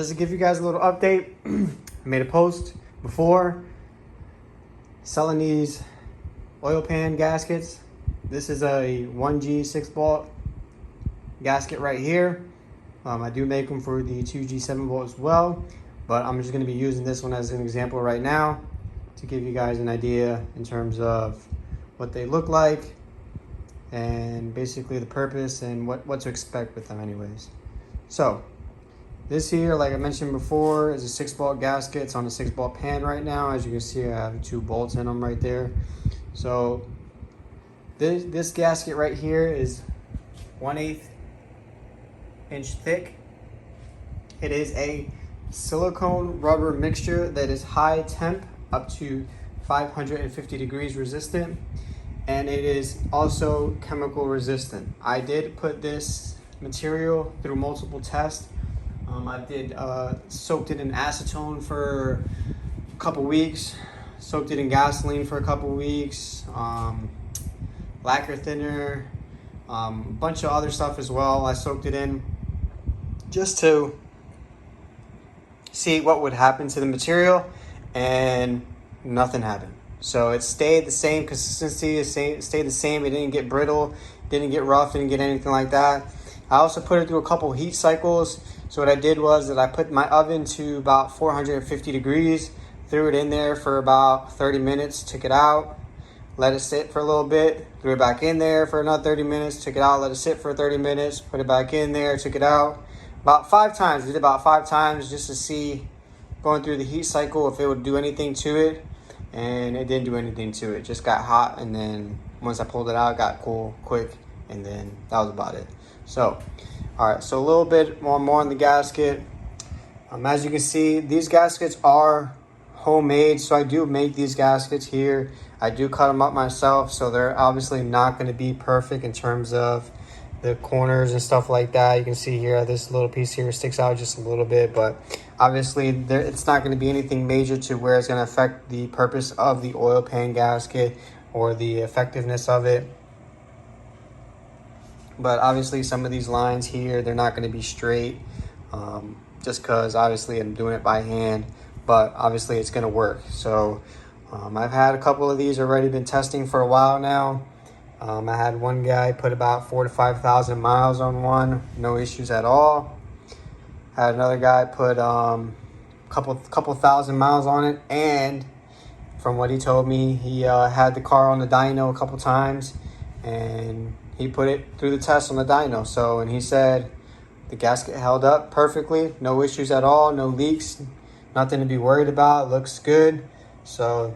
just to give you guys a little update, I made a post before selling these oil pan gaskets. This is a 1G 6-bolt gasket right here. I do make them for the 2G 7-bolt as well, but I'm just going to be using this one as an example right now to give you guys an idea in terms of what they look like and basically the purpose and what to expect with them anyways. So this here, like I mentioned before, is a 6-bolt gasket. It's on a 6-bolt pan right now. As you can see, I have 2 bolts in them right there. So this gasket right here is 1/8 inch thick. It is a silicone rubber mixture that is high temp up to 550 degrees resistant, and it is also chemical resistant. I did put this material through multiple tests. I did soaked it in acetone for a couple weeks, soaked it in gasoline for a couple weeks, lacquer thinner, a bunch of other stuff as well. I soaked it in just to see what would happen to the material, and nothing happened. So it stayed the same consistency, it stayed the same. It didn't get brittle, didn't get rough, didn't get anything like that. I also put it through a couple heat cycles. So what I did was that I put my oven to about 450 degrees, threw it in there for about 30 minutes, took it out, let it sit for a little bit, threw it back in there for another 30 minutes, took it out, let it sit for 30 minutes, put it back in there, took it out. About 5 times, did about 5 times just to see, going through the heat cycle, if it would do anything to it. And it didn't do anything to it. It just got hot, and then once I pulled it out, it got cool quick, and then that was about it. So, all right, so a little bit more on the gasket. As you can see, these gaskets are homemade, so I do make these gaskets here. I do cut them up myself, so they're obviously not going to be perfect in terms of the corners and stuff like that. You can see here, this little piece here sticks out just a little bit, but obviously it's not going to be anything major to where it's going to affect the purpose of the oil pan gasket or the effectiveness of it. But obviously some of these lines here, they're not going to be straight, just because obviously I'm doing it by hand, but obviously it's going to work. So I've had a couple of these already, been testing for a while now. I had one guy put about 4,000 to 5,000 miles on one, no issues at all. Had another guy put couple thousand miles on it, and from what he told me, he had the car on the dyno a couple times, and he put it through the test on the dyno. So, and he said the gasket held up perfectly, no issues at all, no leaks, nothing to be worried about, looks good. So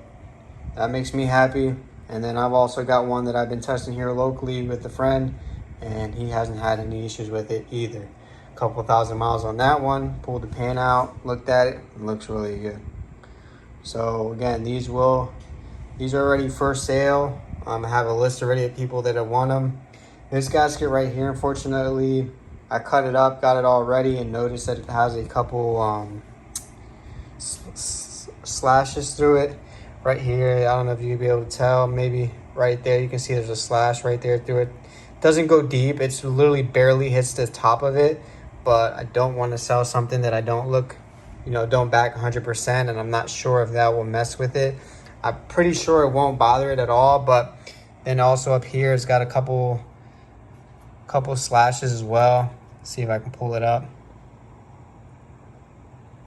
that makes me happy. And then I've also got one that I've been testing here locally with a friend, and he hasn't had any issues with it either. A couple thousand miles on that one, pulled the pan out, looked at it, it looks really good. So again, these are already for sale. I have a list already of people that have won them. This gasket right here, unfortunately, I cut it up, got it all ready, and noticed that it has a couple slashes through it. Right here, I don't know if you'll be able to tell, maybe right there, you can see there's a slash right there through it. Doesn't go deep, it's literally barely hits the top of it, but I don't want to sell something that I don't back 100%, and I'm not sure if that will mess with it. I'm pretty sure it won't bother it at all, but then also up here, it's got a couple slashes as well. Let's see if I can pull it up.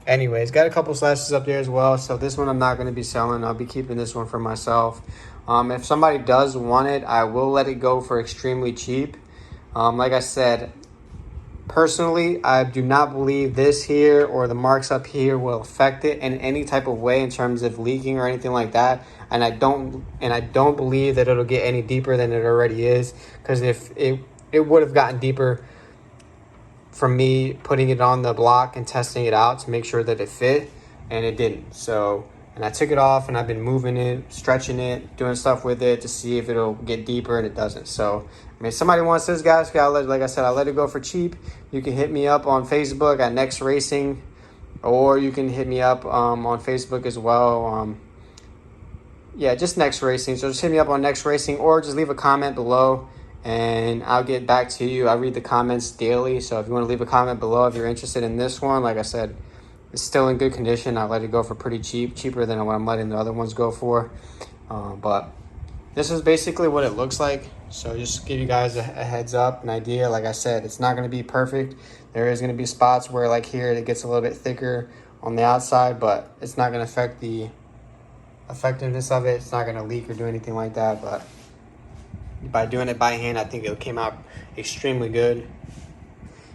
Anyways, got a couple slashes up there as well. So this one I'm not going to be selling. I'll be keeping this one for myself. If somebody does want it, I will let it go for extremely cheap. Like I said, personally, I do not believe this here or the marks up here will affect it in any type of way in terms of leaking or anything like that. And I don't believe that it'll get any deeper than it already is, because if it would have gotten deeper from me putting it on the block and testing it out to make sure that it fit, and it didn't. So, and I took it off, and I've been moving it, stretching it, doing stuff with it to see if it'll get deeper, and it doesn't. So, I mean, if somebody wants this gasket, like I said, I'll let it go for cheap. You can hit me up on Facebook at Nexx Racing, or you can hit me up on Facebook as well. Yeah, just Nexx Racing. So just hit me up on Nexx Racing, or just leave a comment below, and I'll get back to you. I read the comments daily, so if you want to leave a comment below if you're interested in this one, like I said, It's still in good condition. I let it go for pretty cheap, cheaper than what I'm letting the other ones go for. But this is basically what it looks like. So just give you guys a heads up, an idea. Like I said, it's not going to be perfect. There is going to be spots where, like here, it gets a little bit thicker on the outside, but it's not going to affect the effectiveness of it. It's not going to leak or do anything like that. But by doing it by hand, I think it came out extremely good.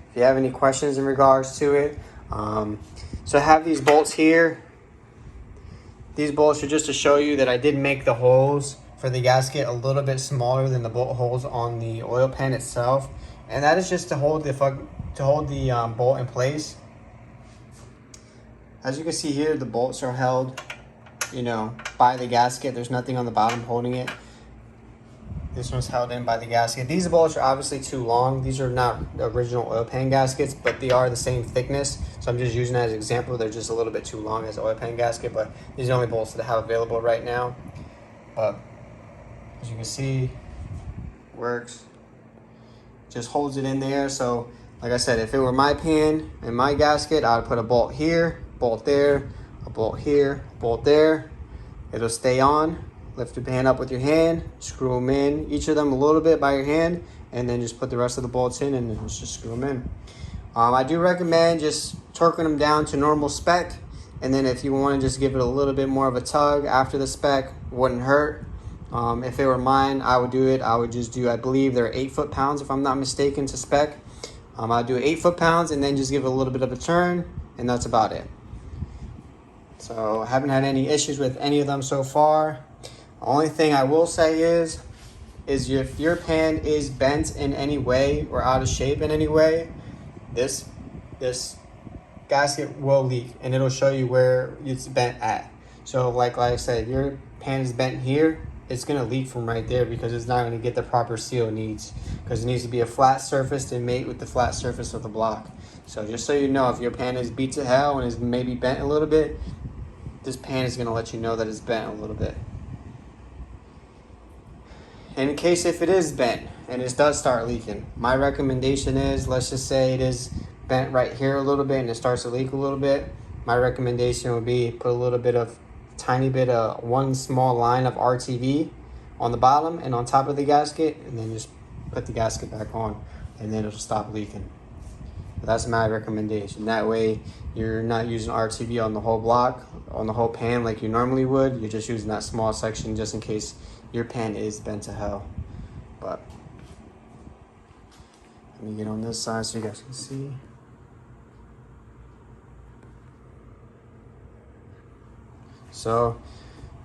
If you have any questions in regards to it, so I have these bolts here. These bolts are just to show you that I did make the holes for the gasket a little bit smaller than the bolt holes on the oil pan itself, and that is just to hold the bolt in place. As you can see here, the bolts are held, you know, by the gasket. There's nothing on the bottom holding it. This one's held in by the gasket. These bolts are obviously too long. These are not original oil pan gaskets, but they are the same thickness. So I'm just using that as an example. They're just a little bit too long as an oil pan gasket, but these are the only bolts that I have available right now. But as you can see, works. Just holds it in there. So like I said, if it were my pan and my gasket, I would put a bolt here, bolt there, a bolt here, bolt there. It'll stay on. Lift the pan up with your hand, screw them in, each of them a little bit by your hand, and then just put the rest of the bolts in and then just screw them in. I do recommend just torquing them down to normal spec, and then if you want to just give it a little bit more of a tug after the spec, wouldn't hurt. If it were mine, I would do it. I would just do, I believe they're 8 foot-pounds if I'm not mistaken to spec. I'd do 8 foot-pounds and then just give it a little bit of a turn, and that's about it. So I haven't had any issues with any of them so far. The only thing I will say is if your pan is bent in any way or out of shape in any way, this gasket will leak, and it'll show you where it's bent at. So like I said, if your pan is bent here, it's going to leak from right there because it's not going to get the proper seal it needs, because it needs to be a flat surface to mate with the flat surface of the block. So just so you know, if your pan is beat to hell and is maybe bent a little bit, this pan is going to let you know that it's bent a little bit. And in case if it is bent and it does start leaking, my recommendation is, let's just say it is bent right here a little bit and it starts to leak a little bit. My recommendation would be put a little bit of, tiny bit of one small line of RTV on the bottom and on top of the gasket, and then just put the gasket back on, and then it'll stop leaking. But that's my recommendation. That way you're not using RTV on the whole block, on the whole pan like you normally would. You're just using that small section just in case your pan is bent to hell. But let me get on this side so you guys can see. So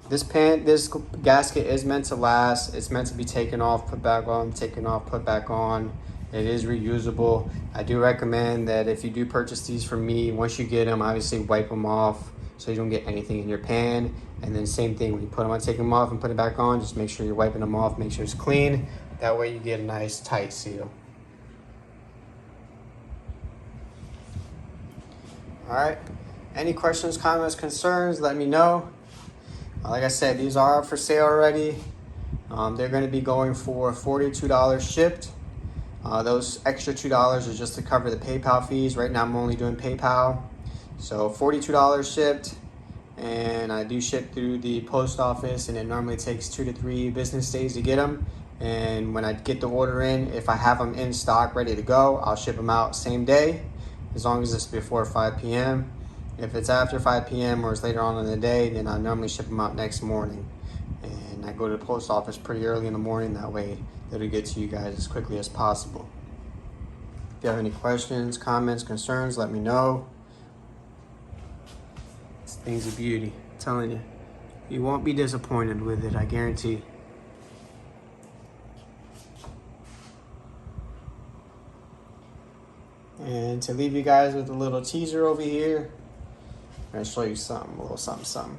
this gasket is meant to last. It's meant to be taken off, put back on, taken off, put back on. It is reusable. I do recommend that if you do purchase these from me, once you get them, obviously wipe them off so you don't get anything in your pan. And then same thing, when you put them on, take them off and put it back on, just make sure you're wiping them off, make sure it's clean. That way you get a nice tight seal. All right, any questions, comments, concerns, let me know. Like I said, these are up for sale already. They're gonna be going for $42 shipped. Those extra $2 is just to cover the PayPal fees. Right now I'm only doing PayPal. So $42 shipped, and I do ship through the post office, and it normally takes 2 to 3 business days to get them. And when I get the order in, if I have them in stock ready to go, I'll ship them out same day, as long as it's before 5 p.m. If it's after 5 p.m. or it's later on in the day, then I normally ship them out next morning. And I go to the post office pretty early in the morning, that way it'll get to you guys as quickly as possible. If you have any questions, comments, concerns, let me know. This thing's a beauty, I'm telling you. You won't be disappointed with it, I guarantee. And to leave you guys with a little teaser over here, I'm gonna show you something, a little something.